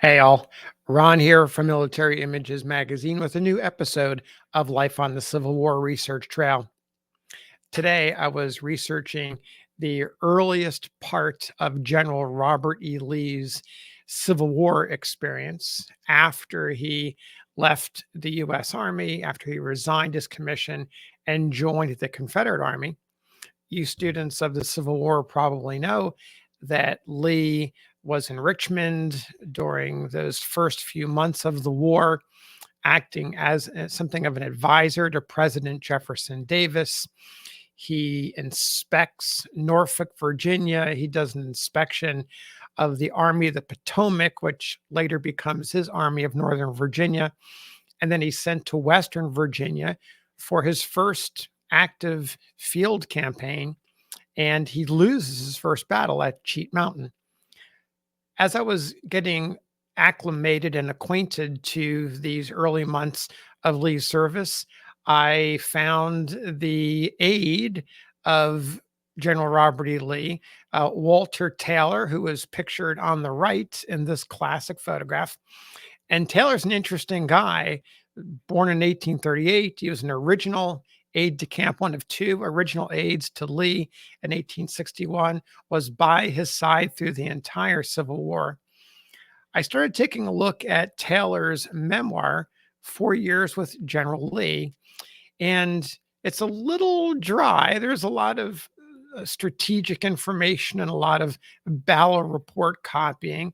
Hey all, Ron here from Military Images Magazine with a new episode of Life on the Civil War Research Trail. Today I was researching the earliest part of General Robert E. Lee's Civil War experience after he left the U.S. Army, after he resigned his commission and joined the Confederate Army. You students of the Civil War probably know that Lee was in Richmond during those first few months of the war, acting as something of an advisor to President Jefferson Davis. He inspects Norfolk, Virginia. He does an inspection of the Army of the Potomac, which later becomes his Army of Northern Virginia. And then he's sent to Western Virginia for his first active field campaign, and he loses his first battle at Cheat Mountain. As I was getting acclimated and acquainted to these early months of Lee's service, I found the aide of General Robert E. Lee, Walter Taylor, who is pictured on the right in this classic photograph. And Taylor's an interesting guy. Born in 1838, he was an original aide de camp, one of two original aides to Lee in 1861, was by his side through the entire Civil War. I started taking a look at Taylor's memoir, 4 Years with General Lee, and it's a little dry. There's a lot of strategic information and a lot of battle report copying.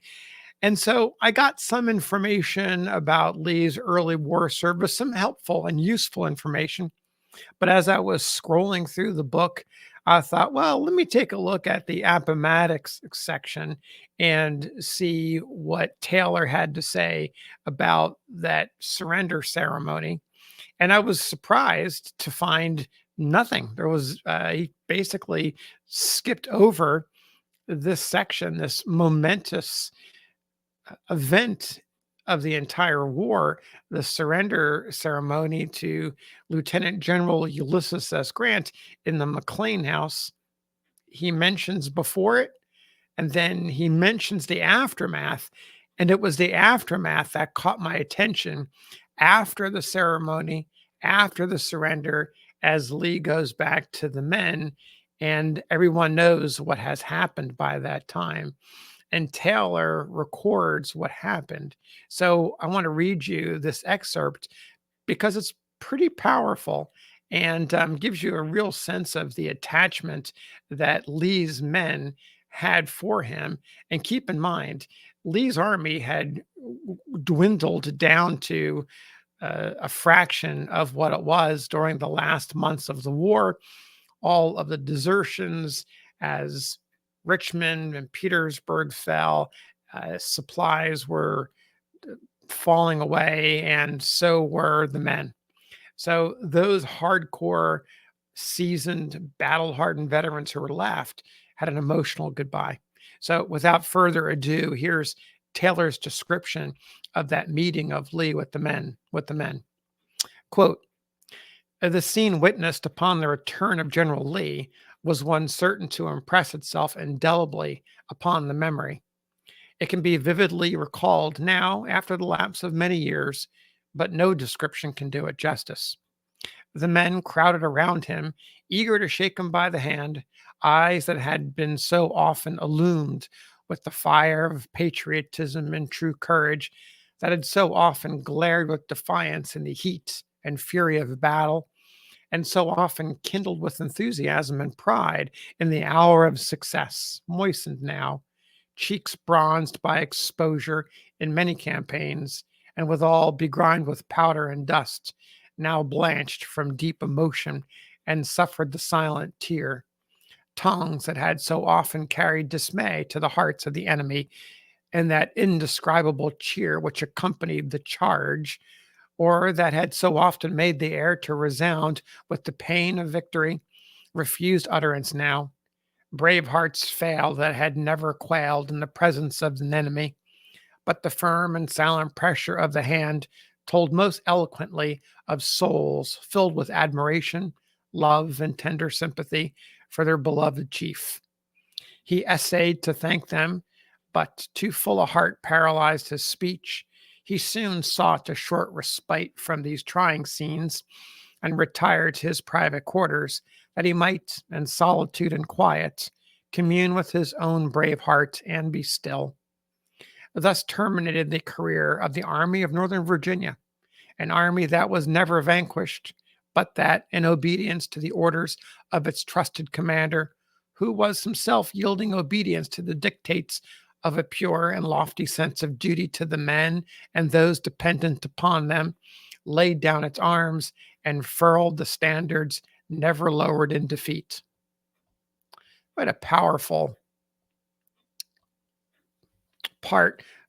And so I got some information about Lee's early war service, some helpful and useful information. But as I was scrolling through the book, I thought, well, let me take a look at the Appomattox section and see what Taylor had to say about that surrender ceremony. And I was surprised to find nothing. He basically skipped over this section, this momentous event of the entire war, the surrender ceremony to Lieutenant General Ulysses S. Grant in the McLean House. He mentions before it, and then he mentions the aftermath. And it was the aftermath that caught my attention after the ceremony, after the surrender, as Lee goes back to the men, and everyone knows what has happened by that time. And Taylor records what happened. So I want to read you this excerpt because it's pretty powerful and gives you a real sense of the attachment that Lee's men had for him. And keep in mind, Lee's army had dwindled down to a fraction of what it was during the last months of the war. All of the desertions as Richmond and Petersburg fell, supplies were falling away, and so were the men. So those hardcore, seasoned, battle-hardened veterans who were left had an emotional goodbye. So without further ado, here's Taylor's description of that meeting of Lee with the men. Quote, "The scene witnessed upon the return of General Lee was one certain to impress itself indelibly upon the memory. It can be vividly recalled now after the lapse of many years, but no description can do it justice. The men crowded around him, eager to shake him by the hand, eyes that had been so often illumined with the fire of patriotism and true courage, that had so often glared with defiance in the heat and fury of battle, and so often kindled with enthusiasm and pride in the hour of success, moistened now, cheeks bronzed by exposure in many campaigns, and withal begrimed with powder and dust, now blanched from deep emotion and suffered the silent tear. Tongues that had so often carried dismay to the hearts of the enemy, and that indescribable cheer which accompanied the charge, or that had so often made the air to resound with the pain of victory, refused utterance now. Brave hearts failed that had never quailed in the presence of an enemy, but the firm and silent pressure of the hand told most eloquently of souls filled with admiration, love, and tender sympathy for their beloved chief. He essayed to thank them, but too full of heart paralyzed his speech. He soon sought a short respite from these trying scenes and retired to his private quarters that he might, in solitude and quiet, commune with his own brave heart and be still. Thus terminated the career of the Army of Northern Virginia, an army that was never vanquished, but that, in obedience to the orders of its trusted commander, who was himself yielding obedience to the dictates of a pure and lofty sense of duty to the men and those dependent upon them, laid down its arms and furled the standards never lowered in defeat. What a powerful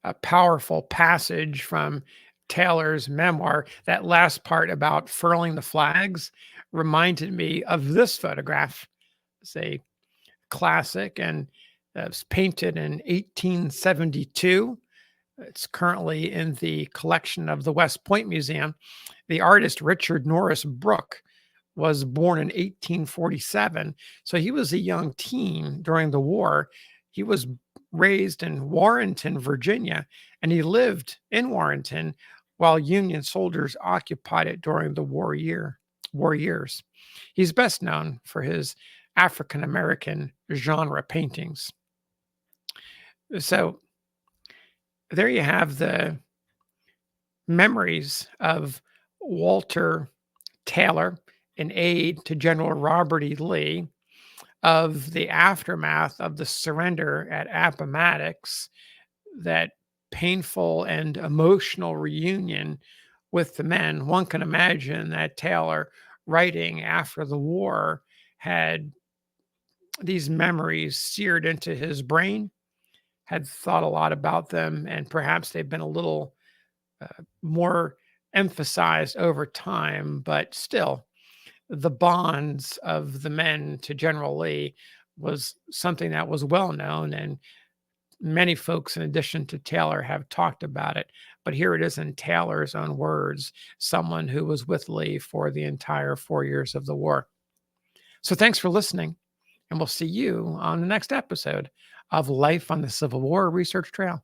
a powerful passage from Taylor's memoir. That last part about furling the flags reminded me of this photograph. It's a classic, and it was painted in 1872. It's currently in the collection of the West Point Museum. The artist Richard Norris Brook was born in 1847, so he was a young teen during the war. He was raised in Warrenton, Virginia, and he lived in Warrenton while Union soldiers occupied it during the war years. He's best known for his African American genre paintings. So there you have the memories of Walter Taylor, an aide to General Robert E. Lee, of the aftermath of the surrender at Appomattox, that painful and emotional reunion with the men. One can imagine that Taylor, writing after the war, had these memories seared into his brain, had thought a lot about them, and perhaps they've been a little more emphasized over time, but still, the bonds of the men to General Lee was something that was well known, and many folks, in addition to Taylor, have talked about it. But here it is in Taylor's own words, someone who was with Lee for the entire 4 years of the war. So thanks for listening, and we'll see you on the next episode of Life on the Civil War Research Trail.